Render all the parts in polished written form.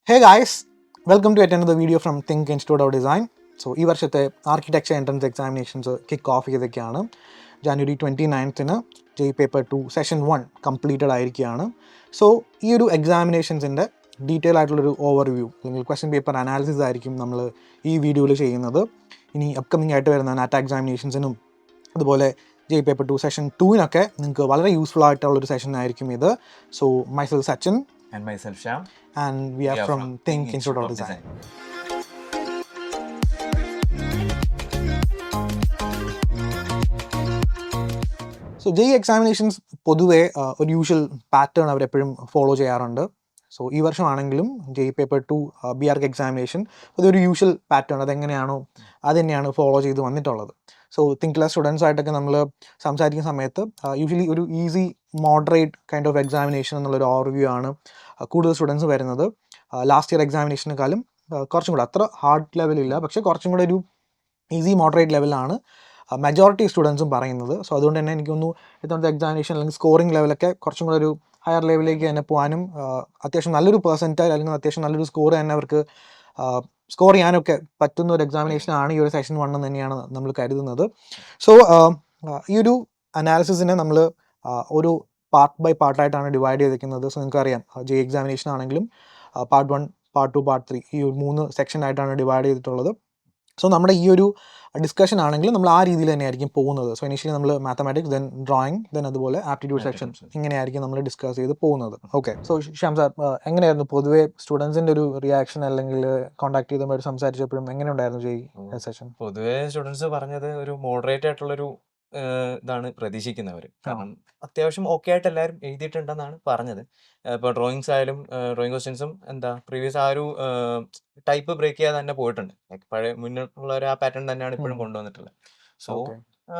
Hey guys, welcome to yet another video from Think Institute of Design. So ഈ വർഷത്തെ architecture entrance examinations kick off ചെയ്തൊക്കെയാണ്. January 29th paper 2 session 1 completed ആയിരിക്കുകയാണ്. So ഈ ഒരു എക്സാമിനേഷൻസിൻ്റെ detail ആയിട്ടുള്ളൊരു overview അല്ലെങ്കിൽ ക്വസ്റ്റ്യൻ പേപ്പർ അനാലിസിസ് ആയിരിക്കും നമ്മൾ ഈ വീഡിയോയിൽ ചെയ്യുന്നത്. ഇനി അപ്കമിംഗ് ആയിട്ട് വരുന്ന നാറ്റ എക്സാമിനേഷൻസിനും അതുപോലെ പേപ്പർ 2 സെഷൻ 2 നിങ്ങൾക്ക് വളരെ യൂസ്ഫുൾ ആയിട്ടുള്ളൊരു സെഷൻ ആയിരിക്കും ഇത്. So myself Sachin and myself Shyam, and we are from Think Institute of Design. So examinations പൊതുവേ ഒരു യൂഷ്വൽ പാറ്റേൺ അവരെപ്പോഴും ഫോളോ ചെയ്യാറുണ്ട്. സോ ഈ വർഷമാണെങ്കിലും പേപ്പർ 2 BRK എക്സാമിനേഷൻ അതൊരു യൂഷ്വൽ പാറ്റേൺ അതെങ്ങനെയാണോ അത് തന്നെയാണ് ഫോളോ ചെയ്ത് വന്നിട്ടുള്ളത്. സോ തിങ്ക് ക്ലാസ് സ്റ്റുഡൻസായിട്ടൊക്കെ നമ്മൾ സംസാരിക്കുന്ന സമയത്ത് യൂഷ്വലി ഒരു easy moderate kind of examination എന്നുള്ളൊരു ഓവർവ്യൂ ആണ് കൂടുതൽ സ്റ്റുഡൻസ് വരുന്നത്. ലാസ്റ്റ് ഇയർ എക്സാമിനേഷനെക്കാളും കുറച്ചും കൂടെ അത്ര ഹാർഡ് ലെവലില്ല, പക്ഷേ കുറച്ചും കൂടെ ഒരു ഈസി മോഡറേറ്റ് ലെവലാണ് മെജോറിറ്റി സ്റ്റുഡൻസും പറയുന്നത്. സോ അതുകൊണ്ട് തന്നെ എനിക്കൊന്നു ഇത്തവണത്തെ എക്സാമിനേഷൻ അല്ലെങ്കിൽ സ്കോറിംഗ് ലെവലൊക്കെ കുറച്ചും കൂടെ ഒരു ഹയർ ലെവലിലേക്ക് തന്നെ പോകാനും അത്യാവശ്യം നല്ലൊരു പെർസെൻറ്റേജ് അല്ലെങ്കിൽ അത്യാവശ്യം നല്ലൊരു സ്കോർ തന്നെ അവർക്ക് സ്കോർ ചെയ്യാനൊക്കെ പറ്റുന്ന ഒരു എക്സാമിനേഷനാണ് ഈ ഒരു സെഷൻ 1 എന്ന് തന്നെയാണ് നമ്മൾ കരുതുന്നത്. സോ ഈ ഒരു അനാലിസിസിനെ നമ്മൾ ഒരു പാർട്ട് ബൈ പാർട്ടായിട്ടാണ് ഡിവൈഡ് ചെയ്തിരിക്കുന്നത്. സോ നിങ്ങൾക്കറിയാം എക്സാമിനേഷൻ ആണെങ്കിലും പാർട്ട് 1, പാർട്ട് 2, പാർട്ട് 3 ഈ ഒരു 3 സെക്ഷനായിട്ടാണ് ഡിവൈഡ് ചെയ്തിട്ടുള്ളത്. സോ നമ്മുടെ ഈ ഒരു ഡിസ്കഷൻ ആണെങ്കിലും നമ്മൾ ആ രീതിയിൽ തന്നെയായിരിക്കും പോകുന്നത്. സോ ഇനീഷ്യലി നമ്മൾ മാത്തമാറ്റിക്സ്, ദെൻ ഡ്രോയിങ്, ദെൻ അതുപോലെ ആപ്റ്റിറ്റ്യൂഡ് സെക്ഷൻ ഇങ്ങനെയായിരിക്കും നമ്മൾ ഡിസ്കസ് ചെയ്ത് പോകുന്നത്. ഓക്കെ, സോ ശ്യാം സാർ എങ്ങനെയായിരുന്നു പൊതുവെ സ്റ്റുഡൻസിൻ്റെ ഒരു റിയാക്ഷൻ അല്ലെങ്കിൽ കോൺടാക്ട് ചെയ്തവർ സംസാരിച്ചപ്പോഴും എങ്ങനെ ഉണ്ടായിരുന്നു സെഷൻ? പൊതുവെ സ്റ്റുഡൻസ് പറഞ്ഞത് ഒരു മോഡറേറ്റ് ആയിട്ടുള്ളൊരു ഇതാണ് പ്രതീക്ഷിക്കുന്നവർ. കാരണം അത്യാവശ്യം ഓക്കെ ആയിട്ട് എല്ലാവരും എഴുതിയിട്ടുണ്ടെന്നാണ് പറഞ്ഞത്. ഇപ്പോൾ ഡ്രോയിങ്സ് ആയാലും ഡ്രോയിങ് ക്വസ്റ്റ്യൻസും പ്രീവിയസ് ആ ഒരു ടൈപ്പ് ബ്രേക്ക് ചെയ്യാതെ തന്നെ പോയിട്ടുണ്ട്. പഴയ മുന്നിലുള്ള ഒരു ആ പാറ്റേൺ തന്നെയാണ് ഇപ്പോഴും കൊണ്ടുവന്നിട്ടുള്ളത്. സോ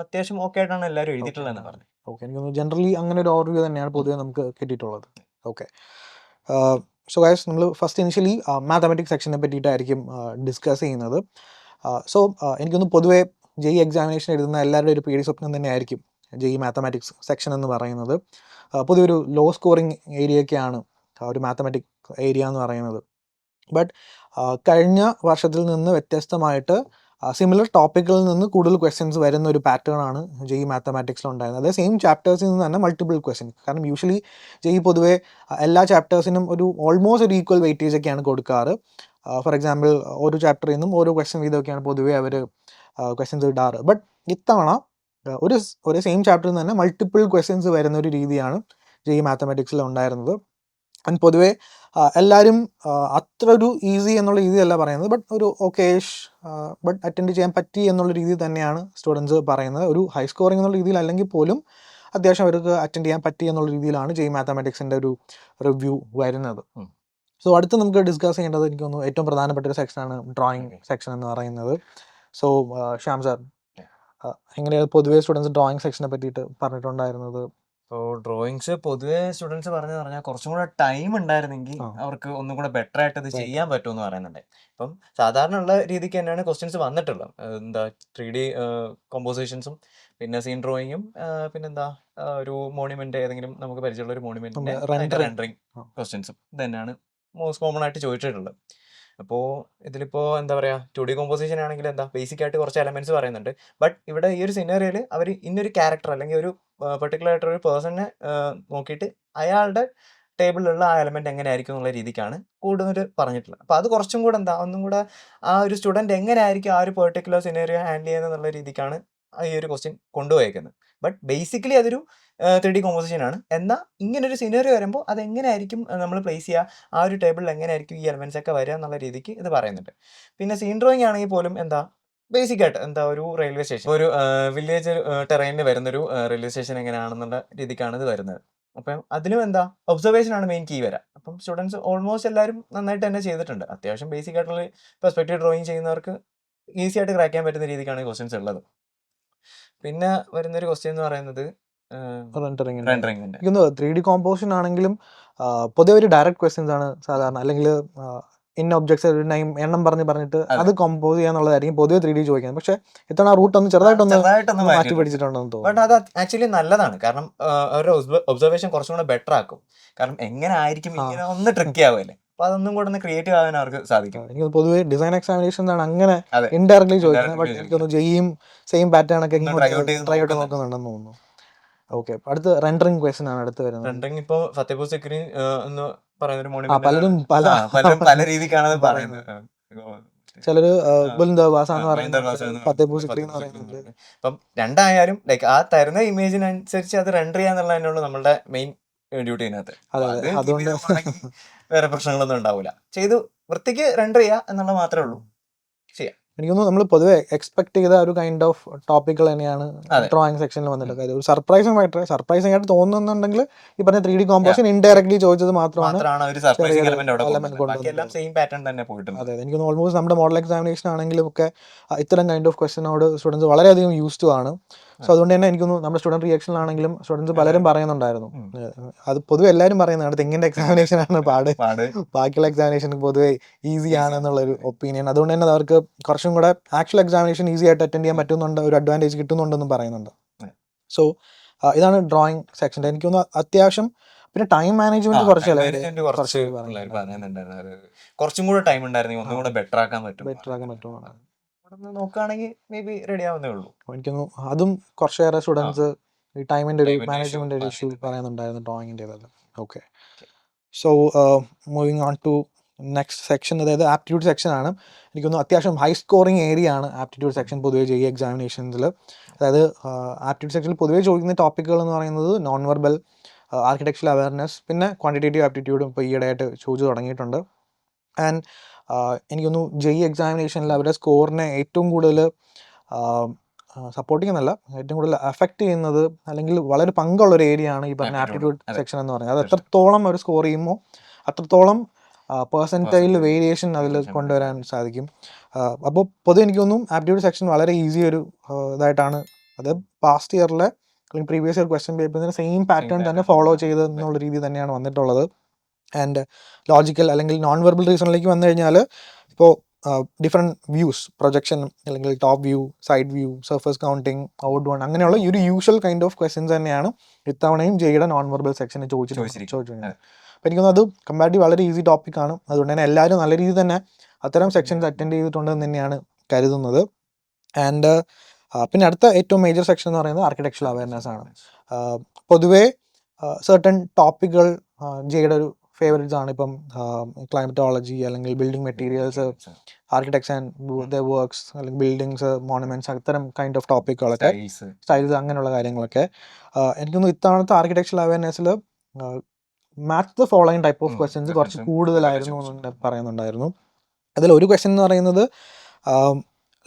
അത്യാവശ്യം ഓക്കെ ആയിട്ടാണ് എല്ലാവരും എഴുതിയിട്ടുള്ളതെന്ന് പറഞ്ഞു. ഓക്കെ, എനിക്ക് തോന്നുന്നു ജനറലി അങ്ങനെ ഒരു ഓവർവ്യൂ തന്നെയാണ് പൊതുവെ നമുക്ക് കിട്ടിയിട്ടുള്ളത്. ഓക്കെ, സോ ഗൈസ് നമ്മൾ ഫസ്റ്റ് ഇനിഷ്യലി മാത്തമാറ്റിക്സ് സെക്ഷനെ പറ്റിയിട്ടായിരിക്കും ഡിസ്കസ് ചെയ്യുന്നത്. സോ എനിക്കൊന്ന് പൊതുവേ എക്സാമിനേഷൻ എഴുതുന്ന എല്ലാവരുടെയും ഒരു പേടി സ്വപ്നം തന്നെയായിരിക്കും മാത്തമാറ്റിക്സ് സെക്ഷൻ എന്ന് പറയുന്നത്. പൊതുവെ ഒരു ലോ സ്കോറിങ് ഏരിയയൊക്കെയാണ് ഒരു മാത്തമാറ്റിക്സ് ഏരിയ എന്ന് പറയുന്നത്. ബട്ട് കഴിഞ്ഞ വർഷത്തിൽ നിന്ന് വ്യത്യസ്തമായിട്ട് സിമിലർ ടോപ്പിക്കുകളിൽ നിന്ന് കൂടുതൽ ക്വസ്റ്റ്യൻസ് വരുന്ന ഒരു പാറ്റേൺ ആണ് മാത്തമാറ്റിക്സിലുണ്ടായിരുന്നത്. അതേ സെയിം ചാപ്റ്റേഴ്സിൽ നിന്ന് തന്നെ മൾട്ടിപ്പിൾ ക്വസ്റ്റ്യൻസ്. കാരണം യൂഷ്വലി പൊതുവേ എല്ലാ ചാപ്റ്റേഴ്സിനും ഒരു ഓൾമോസ്റ്റ് ഒരു ഈക്വൽ വെയിറ്റേജ് ഒക്കെയാണ് കൊടുക്കാറ്. ഫോർ എക്സാമ്പിൾ ഓരോ ചാപ്റ്ററിൽ നിന്നും ഓരോ ക്വസ്റ്റ്യൻ വീതമൊക്കെയാണ് പൊതുവേ അവർ ക്വസ്റ്റ്യൻസ് ഇടാറ്. ബട്ട് ഇത്തവണ ഒരു സെയിം ചാപ്റ്ററിൽ നിന്ന് തന്നെ മൾട്ടിപ്പിൾ ക്വസ്റ്റ്യൻസ് വരുന്ന ഒരു രീതിയാണ് മാത്തമാറ്റിക്സിൽ ഉണ്ടായിരുന്നത്. ആൻഡ് പൊതുവേ എല്ലാവരും അത്ര ഒരു ഈസി എന്നുള്ള രീതിയല്ല പറയുന്നത്, ബട്ട് ഒരു ഓക്കേഷ് ബട്ട് അറ്റൻഡ് ചെയ്യാൻ പറ്റി എന്നുള്ള രീതിയിൽ തന്നെയാണ് സ്റ്റുഡൻസ് പറയുന്നത്. ഒരു ഹൈ സ്കോറിംഗ് എന്നുള്ള രീതിയിൽ അല്ലെങ്കിൽ പോലും അത്യാവശ്യം അവർക്ക് അറ്റൻഡ് ചെയ്യാൻ പറ്റി എന്നുള്ള രീതിയിലാണ് മാത്തമാറ്റിക്സിൻ്റെ ഒരു റിവ്യൂ വരുന്നത്. സോ അടുത്ത് നമുക്ക് ഡിസ്കസ് ചെയ്യേണ്ടത് എനിക്ക് തോന്നുന്നു ഏറ്റവും പ്രധാനപ്പെട്ട ഒരു സെക്ഷനാണ് ഡ്രോയിങ് സെക്ഷൻ എന്ന് പറയുന്നത്. സോ ശ്യാം സാർ, എങ്ങനെയാണ് പൊതുവേ സ്റ്റുഡൻസ് ഡ്രോയിങ് സെക്ഷനെ പറ്റിയിട്ട് പറഞ്ഞിട്ടുണ്ടായിരുന്നത്? ഇപ്പോൾ ഡ്രോയിങ്സ് പൊതുവെ സ്റ്റുഡൻസ് പറഞ്ഞാൽ കുറച്ചും കൂടെ ടൈം ഉണ്ടായിരുന്നെങ്കിൽ അവർക്ക് ഒന്നും കൂടെ ബെറ്റർ ആയിട്ട് ഇത് ചെയ്യാൻ പറ്റുമെന്ന് പറയുന്നുണ്ട്. ഇപ്പം സാധാരണ ഉള്ള രീതിക്ക് തന്നെയാണ് ക്വസ്റ്റ്യൻസ് വന്നിട്ടുള്ളത്. 3D കോമ്പോസിഷൻസും പിന്നെ സീൻ ഡ്രോയിങ്ങും പിന്നെന്താ ഒരു മോണുമെന്റ്, ഏതെങ്കിലും നമുക്ക് പരിചയമുള്ള ഒരു മോണുമെന്റിന്റെ റെൻഡറിങ് ക്വസ്റ്റ്യൻസും തന്നെയാണ് മോസ്റ്റ് കോമൺ ആയിട്ട് ചോദിച്ചിട്ടുള്ളത്. അപ്പോൾ ഇതിലിപ്പോൾ എന്താ പറയുക, 2D കോമ്പോസിഷൻ ആണെങ്കിൽ ബേസിക് ആയിട്ട് കുറച്ച് എലമെന്റ്സ് പറയുന്നുണ്ട്. ബട്ട് ഇവിടെ ഈ ഒരു സിനാരിയോയിൽ അവർ ഇന്നൊരു ക്യാരക്ടർ അല്ലെങ്കിൽ ഒരു പെർട്ടിക്കുലർ ആയിട്ടൊരു പേഴ്സണിനെ നോക്കിയിട്ട് അയാളുടെ ടേബിളിലുള്ള ആ എലമെന്റ് എങ്ങനെയായിരിക്കും എന്നുള്ള രീതിക്കാണ് കൂടുതൽ പറഞ്ഞിട്ടുള്ളത്. അപ്പോൾ അത് കുറച്ചും കൂടെ ഒന്നും കൂടെ ആ ഒരു സ്റ്റുഡൻറ്റ് എങ്ങനെയായിരിക്കും ആ ഒരു പെർട്ടിക്കുലർ സിനാരിയോ ഹാൻഡിൽ ചെയ്യുന്നത് എന്നുള്ള രീതിക്കാണ് ഈ ഒരു ക്വസ്റ്റ്യൻ കൊണ്ടുപോയേക്കുന്നത്. ബട്ട് ബേസിക്കലി അതൊരു 3D കോമ്പോസിഷൻ ആണ്. എന്നാൽ ഇങ്ങനൊരു സിനാരിയോ വരുമ്പോൾ അതെങ്ങനെയായിരിക്കും നമ്മൾ പ്ലേസ് ചെയ്യുക, ആ ഒരു ടേബിളിൽ എങ്ങനെയായിരിക്കും ഈ എലമെന്റ്സ് ഒക്കെ വരിക എന്നുള്ള രീതിക്ക് ഇത് പറയുന്നുണ്ട്. പിന്നെ സീൻ ഡ്രോയിങ് ആണെങ്കിൽ പോലും ബേസിക് ആയിട്ട് ഒരു റെയിൽവേ സ്റ്റേഷൻ, ഒരു വില്ലേജ് ടെറൈനിൽ വരുന്നൊരു റെയിൽവേ സ്റ്റേഷൻ എങ്ങനെയാണെന്നുള്ള രീതിക്കാണ് ഇത് വരുന്നത്. അപ്പം അതിലും ഒബ്സർവേഷൻ ആണ് മെയിൻ കീ വരാം. അപ്പം സ്റ്റുഡൻസ് ഓൾമോസ്റ്റ് എല്ലാവരും നന്നായിട്ട് തന്നെ ചെയ്തിട്ടുണ്ട്. അത്യാവശ്യം ബേസിക് ആയിട്ടുള്ള പെർസ്പെക്റ്റീവ് ഡ്രോയിങ് ചെയ്യുന്നവർക്ക് ഈസി ആയിട്ട് ക്രാക്ക് ചെയ്യാൻ പറ്റുന്ന രീതിക്കാണ് ക്വസ്റ്റ്യൻസ് ഉള്ളത്. പിന്നെ വരുന്നൊരു ക്വസ്റ്റ്യൻ എന്ന് പറയുന്നത് റെൻഡറിങ്ങിന്റെ 3D കോമ്പോസിഷൻ ആണെങ്കിലും പൊതുവെ ഒരു ഡയറക്റ്റ് ക്വസ്റ്റ്യൻസ് ആണ് സാധാരണ, അല്ലെങ്കിൽ ഇന്ന ഒബ്ജക്ട്സ് എണ്ണം പറഞ്ഞിട്ട് അത് കമ്പോസ് ചെയ്യാന്നുള്ളതായിരിക്കും പൊതുവെ 3D ചോദിക്കുന്നത്. പക്ഷേ ഇത്തവണ റൂട്ട് ഒന്ന് ചെറുതായിട്ടൊന്ന് മാറ്റി പിടിച്ചിട്ടുണ്ടെന്ന് തോന്നുന്നു. ബട്ട് അത് ആക്ച്വലി നല്ലതാണ്. കാരണം അവരുടെ ഒബ്സർവേഷൻ കുറച്ചും കൂടെ ബെറ്റർ ആക്കും. കാരണം എങ്ങനെ ആയിരിക്കും ഇങ്ങനെ ഒന്ന് ട്രിക്കി ആവുമല്ലേ. അപ്പൊ അതൊന്നും കൂടെ ഒന്ന് ക്രിയേറ്റീവ് ആവാൻ അവർക്ക് സാധിക്കും. എനിക്ക് പൊതുവേ ഡിസൈൻ എക്സാമിനേഷൻസ് ആണ് അങ്ങനെ അതെ, ഇൻഡയറക്ട്ലി ചോദിക്കുന്നത്. Indirectly ബട്ട് ചോദിക്കുന്നത്. എനിക്കൊന്ന് ജെയും സെയിം പാറ്റേൺ ഒക്കെ ഒന്ന് try out ചെയ്ത് ട്രൈ ഔട്ട് നോക്കുന്നുണ്ട്. നോക്കുന്നുണ്ടെന്ന് തോന്നുന്നു. ഓക്കെ, അടുത്ത റെൻഡറിങ് ക്വസ്റ്റൻ ആണ് അടുത്ത് വരുന്നത്. രണ്ടെങ്കിൽ ഇപ്പൊ ഫത്തേപൂർ സിക്രി എന്ന് പറയുന്ന ഒരു ആ മോണുമെന്റ് പലരും പലരും പല രീതിക്കാണ് അത് പറയുന്നത്. ചിലര് ബുൽന്ദർ വാസ എന്ന് മഹേന്ദർ വാസ പറയുന്നത്, എന്ന് ഫത്തേപൂർ പറയുന്നത്, സിക്രി എന്ന് ഫത്തേപൂർ സിക്രി എന്ന് പറയുന്നുണ്ട്. പറയുന്നത്. അപ്പം രണ്ടായാലും ലൈക്ക് ആ തരുന്ന ഇമേജിനനുസരിച്ച് അത് റെൻഡർ ചെയ്യാന്നുള്ള തന്നെയുള്ള നമ്മുടെ മെയിൻ ഡ്യൂട്ടി അതിനകത്ത്. അതെ അത് അതെ, keep അതുകൊണ്ട് ചെയ്ത് പോവാണെങ്കിൽ വേറെ പ്രശ്നങ്ങളൊന്നും ഉണ്ടാവില്ല. ചെയ്തു വൃത്തിക്ക് റെൻഡർ ചെയ്യുക എന്നുള്ള മാത്രമേ ഉള്ളൂ. ചെയ്യാം. എനിക്കൊന്നും നമ്മൾ പൊതുവെ എക്സ്പെക്ട് ചെയ്ത ഒരു കൈൻഡ് ഓഫ് ടോപ്പിക്കുകൾ തന്നെയാണ് അതെ. ഡ്രോയിങ് സെക്ഷനിൽ വന്നിട്ട്. കാര്യം ഒരു സർപ്രൈസിംഗ് ആയിട്ട് തോന്നുന്നുണ്ടെങ്കിൽ ഈ പറഞ്ഞ 3D കോമ്പോസിഷൻ ഇൻഡയറക്ട്ലി ചോദിച്ചത് മാത്രമാണ് മാത്രമാണ് ഒരു സർപ്രൈസിംഗ് ചെറിയൊരു എലമെന്റ് അവിടെ element കൊണ്ടുവന്നത്. ബാക്കിയെല്ലാം സെയിം പാറ്റേൺ തന്നെ പോയിട്ടുണ്ട്. അതെ, എനിക്കൊന്ന് ഓൾമോസ്റ്റ് നമ്മുടെ മോഡൽ എക്സാമിനേഷൻ ആണെങ്കിലും ഒക്കെ ഇത്തരം കൈൻഡ് ഓഫ് ക്വസ്റ്റിനോട് സ്റ്റുഡൻസ് വളരെയധികം യൂസ് ടു ആണ്. സോ അതുകൊണ്ട് തന്നെ എനിക്കൊന്ന് നമ്മുടെ സ്റ്റുഡൻറ് റിയാക്ഷനിലാണെങ്കിലും സ്റ്റുഡൻസ് പലരും പറയുന്നുണ്ടായിരുന്നു, അത് പൊതുവെ എല്ലാവരും പറയുന്നതാണ് തെങ്ങിൻ്റെ എക്സാമിനേഷൻ ആണ് പാട്, ബാക്കിയുള്ള എക്സാമിനേഷൻ പൊതുവെ ഈസി ആണെന്നുള്ളൊരു ഒപ്പീനിയൻ. അതുകൊണ്ട് തന്നെ അവർക്ക് കുറച്ചും കൂടെ ആക്ച്വൽ എക്സാമിനേഷൻ ഈസി ആയിട്ട് അറ്റൻഡ് ചെയ്യാൻ പറ്റുന്നുണ്ട്, ഒരു അഡ്വാൻറ്റേജ് കിട്ടുന്നുണ്ടെന്നും പറയുന്നുണ്ട്. സോ ഇതാണ് ഡ്രോയിങ് സെക്ഷൻ്റെ. എനിക്കൊന്ന് അത്യാവശ്യം പിന്നെ ടൈം മാനേജ്മെന്റ് കുറച്ച് കുറച്ചും കൂടെ ടൈം ഉണ്ടായിരുന്നെങ്കിൽ ഒന്നും കൂടെ ബെറ്റർ ആക്കാൻ പറ്റും. നോക്കുകയാണെങ്കിൽ മേ ബി റെഡി ആവുന്നേ ഉള്ളൂ. എനിക്കൊന്നു അതും കുറച്ചേറെ സ്റ്റുഡൻസ് ഈ ടൈമിൻ്റെ ഒരു മാനേജ്മെന്റ് ഒരു ഇഷ്യൂ പറയുന്നുണ്ടായിരുന്നു ഡ്രോയിങ്ങിൻ്റെതല്ല. Okay, so moving on to next section, അതായത് ആപ്റ്റിറ്റ്യൂഡ് സെക്ഷൻ ആണ്. എനിക്കൊന്ന് അത്യാവശ്യം ഹൈ സ്കോറിങ് ഏരിയ ആണ് ആപ്റ്റിറ്റ്യൂഡ് സെക്ഷൻ പൊതുവേ ചെയ്യുക എക്സാമിനേഷൻസിൽ. അതായത് ആപ്റ്റിറ്റ്യൂഡ് സെക്ഷനിൽ പൊതുവേ ചോദിക്കുന്ന ടോപ്പിക്കുകൾ എന്ന് പറയുന്നത് നോൺ വെർബൽ, ആർക്കിടെക്ചറൽ അവയർനെസ്, പിന്നെ ക്വാണ്ടിറ്റേറ്റീവ് ആപ്റ്റിറ്റ്യൂഡും ഇപ്പോൾ ഈയിടെയായിട്ട് ചോദിച്ചു തുടങ്ങിയിട്ടുണ്ട്. ആൻഡ് എനിക്കൊന്നു ജെഇ എക്സാമിനേഷനിൽ അവരുടെ സ്കോറിനെ ഏറ്റവും കൂടുതൽ സപ്പോർട്ടിംഗ് എന്നല്ല, ഏറ്റവും കൂടുതൽ അഫക്റ്റ് ചെയ്യുന്നത് അല്ലെങ്കിൽ വളരെ പങ്കുള്ള ഒരു ഏരിയ ആണ് ഈ പറഞ്ഞ ആപ്റ്റിറ്റ്യൂഡ് സെക്ഷൻ എന്ന് പറയുന്നത്. അത് എത്രത്തോളം അവർ സ്കോർ ചെയ്യുമോ അത്രത്തോളം പെർസെൻറ്റൈൽ വേരിയേഷൻ അതിൽ കൊണ്ടുവരാൻ സാധിക്കും. അപ്പോൾ പൊതുവെ എനിക്ക് തോന്നും ആപ്റ്റിറ്റ്യൂഡ് സെക്ഷൻ വളരെ ഈസി ഒരു ഇതായിട്ടാണ്, അത് പാസ്റ്റ് ഇയറിലെ അല്ലെങ്കിൽ പ്രീവിയസ് ഇയർ ക്വസ്റ്റ്യൻ പേപ്പറിന് സെയിം പാറ്റേൺ തന്നെ ഫോളോ ചെയ്ത് എന്നുള്ള രീതി തന്നെയാണ് വന്നിട്ടുള്ളത്. ആൻഡ് ലോജിക്കൽ അല്ലെങ്കിൽ നോൺ വെർബൽ റീസണിലേക്ക് വന്നു കഴിഞ്ഞാൽ ഇപ്പോൾ ഡിഫറെൻറ്റ് വ്യൂസ്, പ്രൊജക്ഷൻ അല്ലെങ്കിൽ top view, side view, surface counting, out one, അങ്ങനെയുള്ള ഈ ഒരു യൂഷ്വൽ കൈൻഡ് ഓഫ് ക്വസ്റ്റ്യൻസ് തന്നെയാണ് ഇത്തവണയും ജെയുടെ നോൺ വെർബൽ സെക്ഷന് ചോദിച്ചിട്ടുണ്ട്. അപ്പോൾ എനിക്കൊന്നും അത് കമ്പാരിറ്റീവ് വളരെ ഈസി ടോപ്പിക്കാണ്. അതുകൊണ്ട് തന്നെ എല്ലാവരും നല്ല രീതിയിൽ തന്നെ അത്തരം സെക്ഷൻസ് അറ്റൻഡ് ചെയ്തിട്ടുണ്ടെന്ന് തന്നെയാണ് കരുതുന്നത്. ആൻഡ് പിന്നെ അടുത്ത ഏറ്റവും മേജർ സെക്ഷൻ എന്ന് പറയുന്നത് ആർക്കിടെക്ചറൽ അവയർനെസ് ആണ്. പൊതുവേ സർട്ടൺ ടോപ്പിക്കുകൾ ജെയുടെ ഒരു ഫേവറേറ്റ്സ് ആണ്. ഇപ്പം ക്ലൈമറ്റോളജി അല്ലെങ്കിൽ building materials, architecture and the works അല്ലെങ്കിൽ ബിൽഡിങ്സ്, മോണുമെന്റ്സ്, അത്തരം കൈൻഡ് ഓഫ് ടോപ്പിക്കുകളൊക്കെ, സ്റ്റൈൽസ്, അങ്ങനെയുള്ള കാര്യങ്ങളൊക്കെ. എനിക്കൊന്ന് ഇത്തവണത്തെ ആർക്കിടെക്ചറൽ അവയർനെസ്സിൽ match the following type of questions കുറച്ച് കൂടുതലായിരുന്നു എന്ന് പറയുന്നുണ്ടായിരുന്നു. അതിലൊരു ക്വസ്റ്റ്യൻ എന്ന് പറയുന്നത്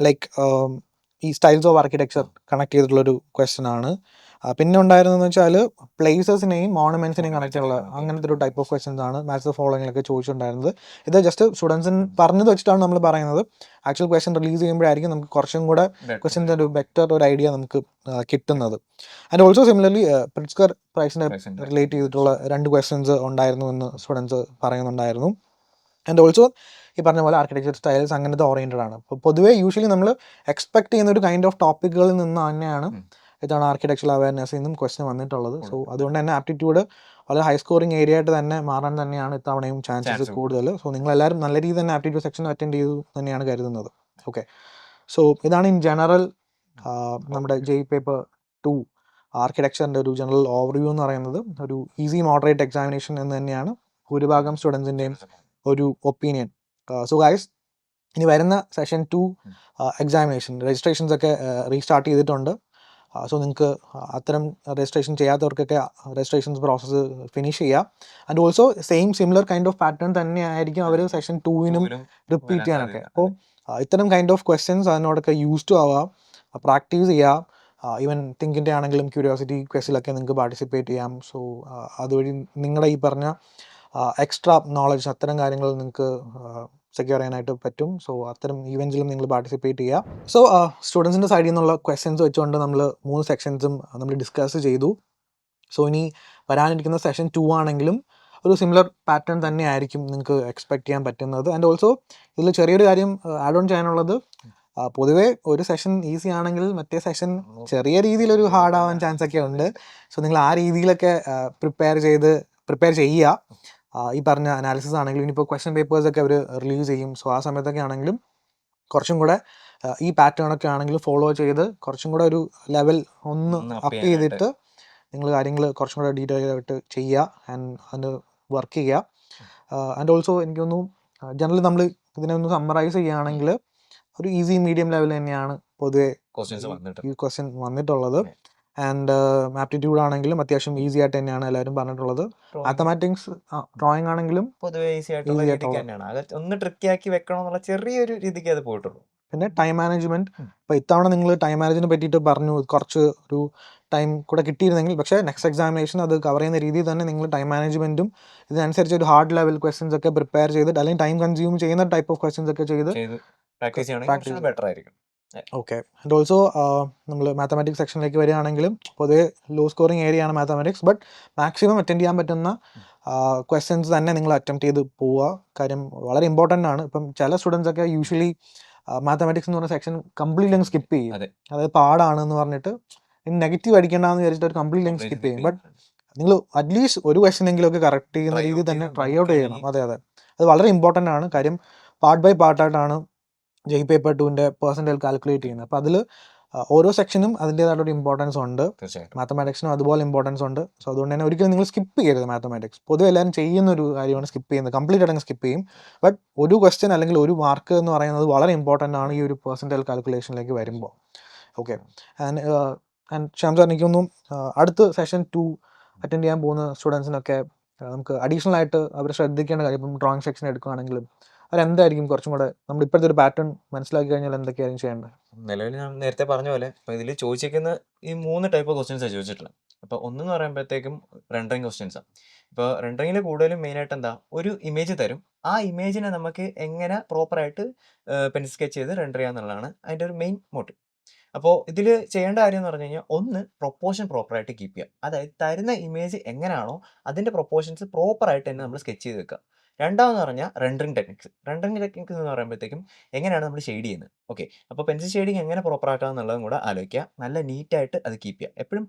ലൈക്ക് ഈ സ്റ്റൈൽസ് ഓഫ് ആർക്കിടെക്ചർ കണക്ട് ചെയ്തിട്ടുള്ളൊരു ക്വസ്റ്റ്യൻ ആണ്. പിന്നെ ഉണ്ടായിരുന്നതെന്ന് വെച്ചാൽ പ്ലേസസിനെയും മോണുമെൻറ്റ്സിനെയും കണക്ട് ചെയ്യാനുള്ള അങ്ങനത്തെ ഒരു ടൈപ്പ് ഓഫ് ക്വസ്റ്റ്യൻസ് ആണ് മാത്സ് ഫോളോയിങ്ങിലൊക്കെ ചോദിച്ചിട്ടുണ്ടായിരുന്നത്. ഇത് ജസ്റ്റ് സ്റ്റുഡൻസിന് പറഞ്ഞത് വെച്ചിട്ടാണ് നമ്മൾ പറയുന്നത്. ആക്ച്വൽ ക്വസ്റ്റ്യൻ റിലീസ് ചെയ്യുമ്പോഴായിരിക്കും നമുക്ക് കുറച്ചും കൂടെ ക്വസ്റ്റ്യൻ്റെ ഒരു ബെറ്റർ ഒരു ഐഡിയ നമുക്ക് കിട്ടുന്നത്. ആൻഡ് ഓൾസോ സിമിലർലി പ്രിറ്റ്സ്കർ പ്രൈസിനെ റിലേറ്റ് ചെയ്തിട്ടുള്ള 2 ക്വസ്റ്റ്യൻസ് ഉണ്ടായിരുന്നു എന്ന് സ്റ്റുഡൻസ് പറയുന്നുണ്ടായിരുന്നു. ആൻഡ് ഓൾസോ ഈ പറഞ്ഞ പോലെ ആർക്കിടെക്ചർ സ്റ്റൈൽസ് അങ്ങനത്തെ ഓറിയൻറ്റഡ് ആണ്. അപ്പോൾ പൊതുവേ യൂഷ്വലി നമ്മൾ എക്സ്പെക്ട് ചെയ്യുന്ന ഒരു കൈൻഡ് ഓഫ് ടോപ്പിക്കുകളിൽ നിന്ന് തന്നെയാണ് ഇതാണ് ആർക്കിടെക്ചറൽ അവയർനെസ്സിൽ നിന്നും ക്വസ്റ്റ്യൻ വന്നിട്ടുള്ളത്. സോ അതുകൊണ്ട് തന്നെ ആപ്റ്റിറ്റ്യൂഡ് വളരെ ഹൈ സ്കോറിംഗ് ഏരിയ ആയിട്ട് തന്നെ മാറാൻ തന്നെയാണ് ഇത്തവണയും ചാൻസസ് കൂടുതൽ. സോ നിങ്ങളെല്ലാവരും നല്ല രീതിയിൽ തന്നെ ആപ്റ്റിറ്റ്യൂഡ് സെക്ഷൻ അറ്റൻഡ് ചെയ്തു തന്നെയാണ് കരുതുന്നത്. ഓക്കെ, സോ ഇതാണ് ഇൻ ജനറൽ നമ്മുടെ ജെഇ പേപ്പർ 2 ആർക്കിടെക്ചറിൻ്റെ ഒരു ജനറൽ ഓവർവ്യൂ എന്ന് പറയുന്നത്. ഒരു ഈസി മോഡറേറ്റ് എക്സാമിനേഷൻ എന്ന് തന്നെയാണ് ഭൂരിഭാഗം സ്റ്റുഡൻസിൻ്റെയും ഒരു ഒപ്പീനിയൻ. സോ ഗൈസ്, ഇനി വരുന്ന സെഷൻ 2 എക്സാമിനേഷൻ രജിസ്ട്രേഷൻസ് ഒക്കെ റീസ്റ്റാർട്ട് ചെയ്തിട്ടുണ്ട്. സോ നിങ്ങൾക്ക് അത്തരം രജിസ്ട്രേഷൻ ചെയ്യാത്തവർക്കൊക്കെ രജിസ്ട്രേഷൻസ് പ്രോസസ്സ് ഫിനിഷ് ചെയ്യുക. And also similar kind of pattern തന്നെ ആയിരിക്കും അവർ സെഷൻ 2-നും റിപ്പീറ്റ് ചെയ്യാനൊക്കെ. അപ്പോൾ ഇത്തരം കൈൻഡ് ഓഫ് ക്വസ്റ്റ്യൻസ് അതിനോടൊക്കെ യൂസ് ടു ആവാം, പ്രാക്ടീസ് ചെയ്യാം. ഈവൻ തിങ്കിൻ്റെ ആണെങ്കിലും ക്യൂരിയോസിറ്റി ക്വസ്റ്റിലൊക്കെ നിങ്ങൾക്ക് പാർട്ടിസിപ്പേറ്റ് ചെയ്യാം. സോ അതുവഴി നിങ്ങളുടെ ഈ പറഞ്ഞ എക്സ്ട്രാ നോളജ് അത്തരം കാര്യങ്ങൾ നിങ്ങൾക്ക് സെക്യൂർ ചെയ്യാനായിട്ട് പറ്റും. സോ അത്തരം ഈവൻറ്റ്സിലും നിങ്ങൾ പാർട്ടിസിപ്പേറ്റ് ചെയ്യുക. സോ സ്റ്റുഡൻസിൻ്റെ സൈഡിൽ നിന്നുള്ള ക്വസ്റ്റ്യൻസ് വെച്ചുകൊണ്ട് നമ്മൾ 3 സെക്ഷൻസും നമ്മൾ ഡിസ്കസ് ചെയ്തു. സോ ഇനി വരാനിരിക്കുന്ന സെഷൻ 2 ആണെങ്കിലും ഒരു സിമിലർ പാറ്റേൺ തന്നെ ആയിരിക്കും നിങ്ങൾക്ക് എക്സ്പെക്ട് ചെയ്യാൻ പറ്റുന്നത്. ആൻഡ് ഓൾസോ ഇതിൽ ചെറിയൊരു കാര്യം ആഡ് ഓൺ ചെയ്യാനുള്ളത്, പൊതുവേ ഒരു സെഷൻ ഈസി ആണെങ്കിൽ മറ്റേ സെഷൻ ചെറിയ രീതിയിലൊരു ഹാർഡ് ആവാൻ ചാൻസ് ഒക്കെ ഉണ്ട്. സോ നിങ്ങൾ ആ രീതിയിലൊക്കെ പ്രിപ്പയർ ചെയ്യുക. ഈ പറഞ്ഞ അനാലിസിസ് ആണെങ്കിലും ഇനിയിപ്പോൾ ക്വസ്റ്റ്യൻ പേപ്പേഴ്സൊക്കെ അവർ റിലീസ് ചെയ്യും. സോ ആ സമയത്തൊക്കെ ആണെങ്കിലും കുറച്ചും കൂടെ ഈ പാറ്റേണൊക്കെ ആണെങ്കിലും ഫോളോ ചെയ്ത് കുറച്ചും കൂടെ ഒരു ലെവൽ ഒന്ന് അപ്പ് ചെയ്തിട്ട് നിങ്ങൾ കാര്യങ്ങൾ കുറച്ചും കൂടെ ഡീറ്റെയിൽ ആയിട്ട് ചെയ്യുക ആൻഡ് അതിന് വർക്ക് ചെയ്യുക. ആൻഡ് ഓൾസോ എനിക്ക് തോന്നുന്നു ജനറലി നമ്മൾ ഇതിനെ ഒന്ന് സമ്മറൈസ് ചെയ്യുകയാണെങ്കിൽ ഒരു ഈസി മീഡിയം ലെവൽ തന്നെയാണ് പൊതുവെ ഈ ക്വസ്റ്റ്യൻ വന്നിട്ടുള്ളത്. ആൻഡ് ആപ്റ്റിറ്റ്യൂഡ് ആണെങ്കിലും അത്യാവശ്യം ഈസി ആയിട്ട് തന്നെയാണ് എല്ലാവരും പറഞ്ഞിട്ടുള്ളത്. മാത്തമാറ്റിക്സ് ഡ്രോയിങ് ആണെങ്കിലും പൊതുവെ ഈസി ആയിട്ടുള്ള രീതിക്ക് തന്നെയാണ്. അത് ഒന്ന് ട്രിക്കി ആക്കി വെക്കണം എന്നുള്ള ചെറിയൊരു രീതിക്ക് അത് പോയിട്ടുള്ളൂ. പിന്നെ ടൈം മാനേജ്മെന്റ്, ഇപ്പോൾ ഇത്തവണ നിങ്ങൾ ടൈം മാനേജ്മെന്റിനെ പറ്റിയിട്ട് പറഞ്ഞു, കുറച്ച് ഒരു ടൈം കൂടെ കിട്ടിയിരുന്നെങ്കിൽ, പക്ഷേ നെക്സ്റ്റ് എക്സാമിനേഷൻ അത് കവർ ചെയ്യുന്ന രീതിയിൽ തന്നെ നിങ്ങൾ ടൈം മാനേജ്മെന്റും ഇതിനനുസരിച്ച് ഒരു ഹാർഡ് ലെവൽ ക്വസ്റ്റ്യൻസ് ഒക്കെ പ്രിപ്പയർ ചെയ്തിട്ട് അല്ലെങ്കിൽ ടൈം കൺസ്യൂം ചെയ്യുന്ന ടൈപ്പ് ഓഫ് ക്വസ്റ്റ്യൻസ് ഒക്കെ ചെയ്ത് പ്രാക്ടീസ് ചെയ്യണമെങ്കിൽ ബെറ്റർ ആയിരിക്കും. ഓക്കെ. ആൻഡ് ഓൾസോ നമ്മൾ മാത്തമാറ്റിക്സ് സെക്ഷനിലേക്ക് വരികയാണെങ്കിലും പൊതുവെ ലോ സ്കോറിംഗ് ഏരിയ ആണ് മാത്തമാറ്റിക്സ്. ബട്ട് മാക്സിമം അറ്റൻഡ് ചെയ്യാൻ പറ്റുന്ന ക്വസ്റ്റ്യൻസ് തന്നെ നിങ്ങൾ അറ്റംപ്റ്റ് ചെയ്ത് പോവുക. കാര്യം വളരെ ഇമ്പോർട്ടൻ്റ് ആണ്. ഇപ്പം ചില സ്റ്റുഡൻസ് ഒക്കെ യൂഷ്വലി മാത്തമാറ്റിക്സ് എന്ന് പറഞ്ഞ സെക്ഷൻ കംപ്ലീറ്റ് അങ്ങ് സ്കിപ്പ് ചെയ്യും. അതായത് പാടാണെന്ന് പറഞ്ഞിട്ട് നെഗറ്റീവ് അടിക്കേണ്ടെന്ന് വിചാരിച്ചിട്ട് ഒരു കംപ്ലീറ്റ് അങ്ങ് സ്കിപ്പ് ചെയ്യും. ബട്ട് നിങ്ങൾ അറ്റ്ലീസ്റ്റ് ഒരു ക്വസ്റ്റ്യൻ എങ്കിലും ഒക്കെ കറക്റ്റ് ചെയ്യുന്ന രീതിയിൽ തന്നെ ട്രൈ ഔട്ട് ചെയ്യണം. അതെ, അത് വളരെ ഇമ്പോർട്ടൻ്റ് ആണ്. കാര്യം പാർട്ട് ബൈ പാർട്ടായിട്ടാണ് ജെ പേപ്പർ 2ൻ്റെ പെർസെൻറ്റേജ് കാൽക്കുലേറ്റ് ചെയ്യുന്നത്. അപ്പോൾ അതിൽ ഓരോ സെക്ഷനും അതിൻ്റേതായിട്ടൊരു ഇമ്പോർട്ടൻസ് ഉണ്ട്. മാത്തമാറ്റിക്സിനും അതുപോലെ ഇമ്പോർട്ടൻസ് ഉണ്ട്. സോ അതുകൊണ്ട് തന്നെ ഒരിക്കലും നിങ്ങൾ സ്കിപ്പ് ചെയ്യരുത് മാത്തമാറ്റിക്സ്. പൊതുവെ എല്ലാവരും ചെയ്യുന്ന ഒരു കാര്യമാണ് സ്കിപ്പ് ചെയ്യുന്നത്. കംപ്ലീറ്റ് ആയിട്ട് സ്കിപ്പ് ചെയ്യും. ബട്ട് ഒരു ക്വസ്റ്റ്യൻ അല്ലെങ്കിൽ ഒരു മാർക്ക് എന്ന് പറയുന്നത് വളരെ ഇമ്പോർട്ടൻ്റ് ആണ് ഈ ഒരു പെർസെൻറ്റേജ് കാൽക്കുലേഷനിലേക്ക് വരുമ്പോൾ. ഓക്കെ. ആൻഡ് ശ്യാം സാർ, എനിക്കൊന്നും അടുത്ത സെഷൻ 2 അറ്റൻഡ് ചെയ്യാൻ പോകുന്ന സ്റ്റുഡൻസിനൊക്കെ നമുക്ക് അഡീഷണൽ ആയിട്ട് അവർ ശ്രദ്ധിക്കേണ്ട കാര്യം, ഇപ്പം ഡ്രോയിങ് സെക്ഷൻ എടുക്കുകയാണെങ്കിലും അതെന്തായിരിക്കും കുറച്ചും കൂടെ നമ്മൾ ഇപ്പോഴത്തെ ഒരു പാറ്റേൺ മനസ്സിലാക്കി കഴിഞ്ഞാൽ എന്തൊക്കെയായിരിക്കും ചെയ്യേണ്ടത്? നിലവിൽ ഞാൻ നേരത്തെ പറഞ്ഞ പോലെ ഇപ്പോൾ ഇതിൽ ചോദിച്ചിരിക്കുന്ന ഈ 3 ടൈപ്പ് ഓഫ് ക്വസ്റ്റ്യൻസാണ് ചോദിച്ചിട്ടുള്ളത്. അപ്പോൾ ഒന്നെന്ന് പറയുമ്പോഴത്തേക്കും റെൻഡറിങ് ക്വസ്റ്റ്യൻസാണ്. ഇപ്പോൾ റെൻഡറിങ്ങിൽ കൂടുതലും മെയിനായിട്ട് എന്താ, ഒരു ഇമേജ് തരും. ആ ഇമേജിനെ നമുക്ക് എങ്ങനെ പ്രോപ്പറായിട്ട് പെൻസിൽ സ്കെച്ച് ചെയ്ത് റെൻഡർ ചെയ്യുക എന്നുള്ളതാണ് അതിൻ്റെ ഒരു മെയിൻ മോട്ടീവ്. അപ്പോൾ ഇതിൽ ചെയ്യേണ്ട കാര്യം എന്ന് പറഞ്ഞു കഴിഞ്ഞാൽ, ഒന്ന് പ്രൊപ്പോർഷൻ പ്രോപ്പറായിട്ട് കീപ്പ് ചെയ്യുക. അതായത് തരുന്ന ഇമേജ് എങ്ങനെയാണോ അതിൻ്റെ പ്രൊപ്പോർഷൻസ് പ്രോപ്പറായിട്ട് തന്നെ നമ്മൾ സ്കെച്ച് ചെയ്ത് വെക്കുക. രണ്ടാമെന്ന് പറഞ്ഞാൽ റെൻഡറിങ് ടെക്നിക്സ്. റെൻഡറിങ് ടെക്നിക്സ് എന്ന് പറയുമ്പോഴത്തേക്കും എങ്ങനെയാണ് നമ്മൾ ഷെയ്ഡ് ചെയ്യുന്നത്. ഓക്കെ, അപ്പോൾ പെൻസിൽ ഷെയ്ഡിങ് എങ്ങനെ പ്രോപ്പർ ആക്കുക എന്നുള്ളതും കൂടെ ആലോചിക്കുക. നല്ല നീറ്റായിട്ട് അത് കീപ്പ് ചെയ്യുക. എപ്പോഴും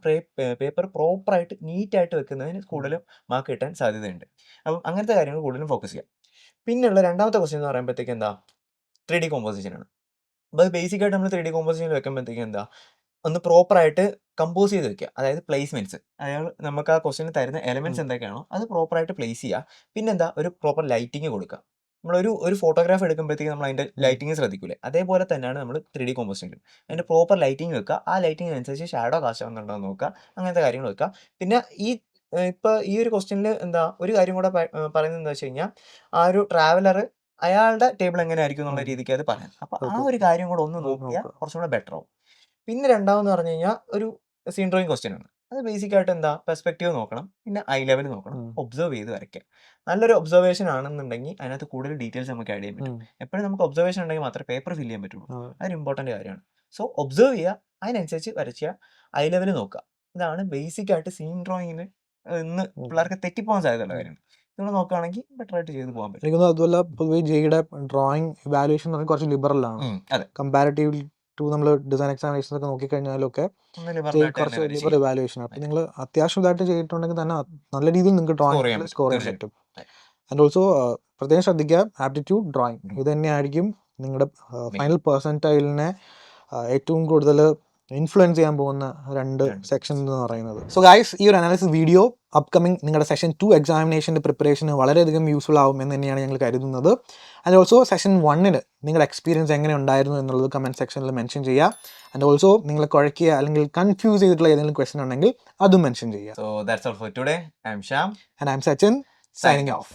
പേപ്പർ പ്രോപ്പറായിട്ട് നീറ്റായിട്ട് വെക്കുന്നതിന് കൂടുതലും മാർക്ക് കിട്ടാൻ സാധ്യതയുണ്ട്. അപ്പം അങ്ങനത്തെ കാര്യങ്ങൾ കൂടുതലും ഫോക്കസ് ചെയ്യുക. പിന്നെയുള്ള രണ്ടാമത്തെ ക്വസ്റ്റ്യൻ എന്ന് പറയുമ്പോഴത്തേക്ക് എന്താ, 3D കോമ്പോസിഷൻ ആണ്. അപ്പോൾ ബേസിക് ആയിട്ട് നമ്മൾ 3D കോമ്പോസിഷനിൽ വെക്കുമ്പോഴത്തേക്കും എന്താ, ഒന്ന് പ്രോപ്പറായിട്ട് കമ്പോസ് ചെയ്ത് വെക്കുക. അതായത് പ്ലേസ്മെൻറ്റ്സ്, അതായത് നമുക്ക് ആ ക്വസ്റ്റ്യന് തരുന്ന എലമെൻറ്റ്സ് എന്തൊക്കെയാണോ അത് പ്രോപ്പറായിട്ട് പ്ലേസ് ചെയ്യുക. പിന്നെന്താ, ഒരു പ്രോപ്പർ ലൈറ്റിങ് കൊടുക്കുക. നമ്മളൊരു ഫോട്ടോഗ്രാഫ് എടുക്കുമ്പോഴത്തേക്കും നമ്മൾ അതിൻ്റെ ലൈറ്റിങ് ശ്രദ്ധിക്കൂലേ, അതേപോലെ തന്നെയാണ് നമ്മൾ 3D കോമ്പോസിഷനിലും അതിൻ്റെ പ്രോപ്പർ ലൈറ്റിങ് വെക്കുക. ആ ലൈറ്റിങ്ങിനനുസരിച്ച് ഷാഡോ കാസ്റ്റ് ആവുന്നുണ്ടോ എന്ന് നോക്കുക. അങ്ങനത്തെ കാര്യങ്ങൾ വെക്കുക. പിന്നെ ഇപ്പോൾ ഈ ഒരു ക്വസ്റ്റ്യനിൽ എന്താ ഒരു കാര്യം കൂടെ പറയുന്നത് എന്താ വെച്ച് കഴിഞ്ഞാൽ, ആ ഒരു ട്രാവലർ അയാളുടെ ടേബിൾ എങ്ങനെയായിരിക്കും എന്നുള്ള രീതിക്ക് അത് പറയാം. അപ്പോൾ ആ ഒരു കാര്യം കൂടെ ഒന്ന് നോക്കിയാൽ കുറച്ചും കൂടെ ബെറ്റർ ആവും. പിന്നെ രണ്ടാമെന്ന് പറഞ്ഞു കഴിഞ്ഞാൽ ഒരു സീൻ ഡ്രോയിങ് ക്വസ്റ്റ്യൻ ആണ്. അത് ബേസിക് ആയിട്ട് എന്താ, പെർസ്പെക്റ്റീവ് നോക്കണം, പിന്നെ ഐ ലെവൽ നോക്കണം, ഒബ്സർവ് ചെയ്ത് വരയ്ക്കുക. നല്ലൊരു ഒബ്സർവേഷൻ ആണെന്നുണ്ടെങ്കിൽ അതിനകത്ത് കൂടുതൽ ഡീറ്റെയിൽസ് നമുക്ക് ആഡ് ചെയ്യാൻ പറ്റും. എപ്പോഴും നമുക്ക് ഒബ്സർവേഷൻ ഉണ്ടെങ്കിൽ മാത്രമേ പേപ്പർ ഫില്ല് ചെയ്യാൻ പറ്റുള്ളൂ. അതൊരു ഇമ്പോർട്ടൻ്റ് കാര്യമാണ്. സോ ഒബ്സർവ് ചെയ്യുക, അതിനനുസരിച്ച് വരയ്ക്കുക, ഐ ലെവൽ നോക്കുക. ഇതാണ് ബേസിക് ആയിട്ട് സീൻ ഡ്രോയിങ്ങിന് ഇന്ന് പിള്ളേർക്ക് തെറ്റിപ്പോകാൻ സാധ്യതയുള്ള കാര്യമാണ്. നിങ്ങൾ നോക്കുകയാണെങ്കിൽ ബെറ്റർ ആയിട്ട് ചെയ്ത് പോകാൻ പറ്റും. എനിക്ക് അതുപോലെ പൊതുവെ ജെയുടെ ഡ്രോയിങ് ഇവാലുവേഷൻ കുറച്ച് ലിബറൽ ആണ്. അതെ, കമ്പാരിറ്റീവ്ലി ടു നമ്മൾ ഡിസൈൻ എക്സാമിനേഷൻസ് ഒക്കെ നോക്കിക്കഴിഞ്ഞാലൊക്കെ കുറച്ച് ലിബറൽ ഇവാലുവേഷൻ. അപ്പം നിങ്ങൾ അത്യാവശ്യം ഇതായിട്ട് ചെയ്തിട്ടുണ്ടെങ്കിൽ തന്നെ നല്ല രീതിയിൽ നിങ്ങൾക്ക് ഡ്രോയിങ് സ്കോർ ചെയ്യാൻ പറ്റും. ആൻഡ് ഓൾസോ പ്രത്യേകം ശ്രദ്ധിക്കുക, ആപ്റ്റിറ്റ്യൂഡ്, ഡ്രോയിങ് ഇത് തന്നെയായിരിക്കും നിങ്ങളുടെ ഫൈനൽ പെർസെൻറ്റൈലിനെ ഏറ്റവും കൂടുതൽ ഇൻഫ്ലുവൻസ് ചെയ്യാൻ പോകുന്ന 2 സെക്ഷൻസ് എന്ന് പറയുന്നത്. സോ ഗൈസ്, ഈ ഒരു അനാലിസിസ് വീഡിയോ അപ്കമിങ് നിങ്ങളുടെ സെഷൻ 2 എക്സാമിനേഷൻ്റെ പ്രിപ്പറേഷന് വളരെയധികം യൂസ്ഫുൾ ആവും എന്ന് തന്നെയാണ് ഞങ്ങൾ കരുതുന്നത്. ആൻഡ് ഓൾസോ സെഷൻ 1-ന് നിങ്ങളുടെ എക്സ്പീരിയൻസ് എങ്ങനെ ഉണ്ടായിരുന്നു എന്നുള്ളത് കമൻറ്റ് സെക്ഷനിൽ മെൻഷൻ ചെയ്യുക. ആൻഡ് ഓൾസോ നിങ്ങളെ കുഴക്കുക അല്ലെങ്കിൽ കൺഫ്യൂസ് ചെയ്തിട്ടുള്ള ഏതെങ്കിലും ക്വസ്റ്റൻ ഉണ്ടെങ്കിൽ അതും മെൻഷൻ ചെയ്യുക. So that's all for today. I'm Sham and I'm Sachin, signing off.